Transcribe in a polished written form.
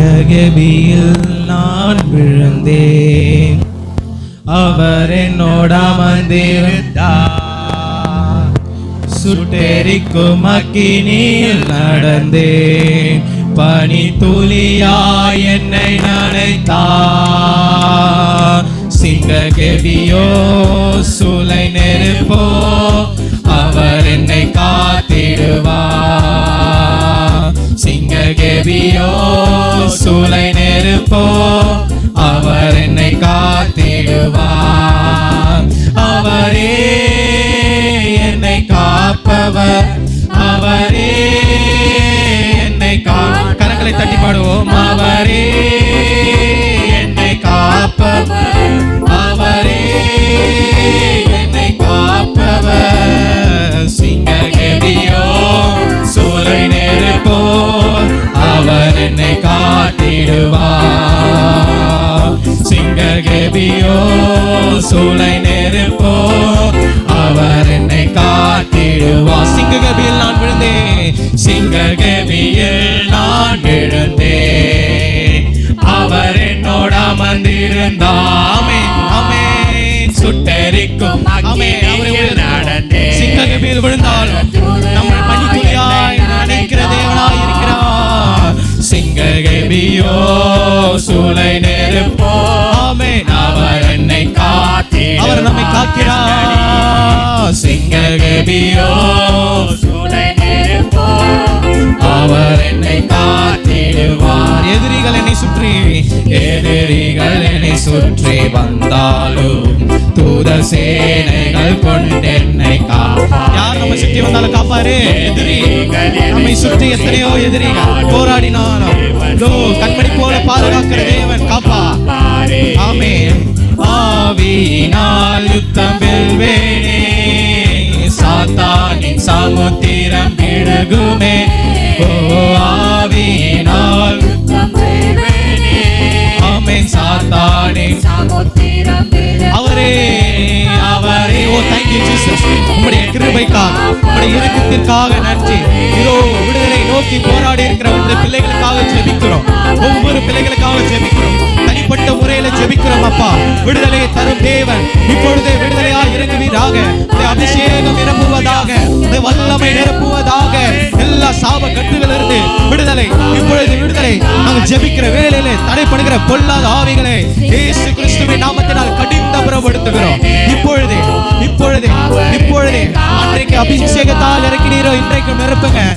சிங்ககபியில் நான் விழுந்தேன், அவர் என்னோட அமர்ந்திருந்தார். சுட்டெரிக்கும் அக்கினியில் நடந்தேன், பனி துளியாய் என்னை நனைத்தார். சிங்ககபியோ சூளை நெருப்போ, அவர் என்னை காத்திடுவார். சிங்ககபியோ சூளை நெருப்போ, அவர் என்னை காத்திடுவார். அவரே என்னை காப்பவர், அவரே என்னை கரங்களை தட்டி பாடுவோம். அவரே என்னை காப்பவர், அவரே என்னை காப்பவர். சிங்ககபியோ சூளை நெருப்போ, அவர் என்னை காத்திடுவார். சிங்ககபியோ சூளை நெருப்போ, அவர் என்னை காத்திடுவார். சிங்ககபியில் நான் விழுந்தேன், சிங்ககபியில் நான் விழுந்தேன், அவர் என்னோட அமர்ந்திருந்தார். ஆமென், ஆமென். சுட்டெரிக்கும் அக்கினியில் நடந்தேன். சிங்ககபியில் விழுந்தாலும் நம்ம பனித்துளியாய் நினைக்கிற தேவனாய் இருக்கிறார். சிங்ககபியோ சூளை நெருப்போ, ஆமென், அவர் என்னை காத்திடுவார். அவர் நம்மை காக்கிறார். சிங்ககபியோ சூளை நெருப்போ, அவர் என்னை காத்திடுவார். எதிரிகள் என்னை சுற்றி வந்தாலும் தூத சேனைகள் கொண்டென்னை காப்பார். யார் நம்ம சுற்றி வந்தாலும் காப்பாரு. எதிரிகள் நம்மை சுற்றி எத்தனையோ எதிரிகள் போராடினாலும் கண்மணி போல பாதுகாக்கிற தேவன் காப்பார். ஆமென். ஆவியினால் யுத்தம் வெல்வேனே, சாத்தானின் சமுத்திரம் விலகுமே. ஓ ஆவியினால் யுத்தம் வெல்வேனே, ஆமென். சாத்தானின் சமுத்திரம் அவரே, அவரே. ஓ thank you Jesus. உம்முடைய கிருபைக்காக, உம்முடைய இரக்கத்திற்காக நன்றி. இதோ விடுதலை நோக்கி போராடி இருக்கிற உங்களுடைய பிள்ளைகளுக்காக ஜெபிக்கிறோம். ஒவ்வொரு பிள்ளைகளுக்காக ஜெபிக்கிறோம். தனிப்பட்ட முறையில ஜெபிக்கிறோம். அப்பா, விடுதலையை தரும் தேவன் இப்பொழுதே விடுதலையாய் இறங்குவீராக. அபிஷேகம் நிரப்புவதாக, வல்லமை நிரப்புவதாக. எல்லா சாப கட்டுகளிலிருந்து விடுதலை, இப்பொழுது விடுதலை. நாங்கள் ஜெபிக்கிற வேளையிலே தடைப்படுகிற பொல்லாத ஆவிகளை இயேசு கிறிஸ்துவின் நாமத்தினால் கடிந்து அப்புறப்படுத்துகிறோம். இப்பொழுதே இப்பொழுதே இப்பொழுதே அன்றைக்கு அபிஷேகத்தால் இறக்கினீரோ, இன்றைக்கு நிரப்புங்க.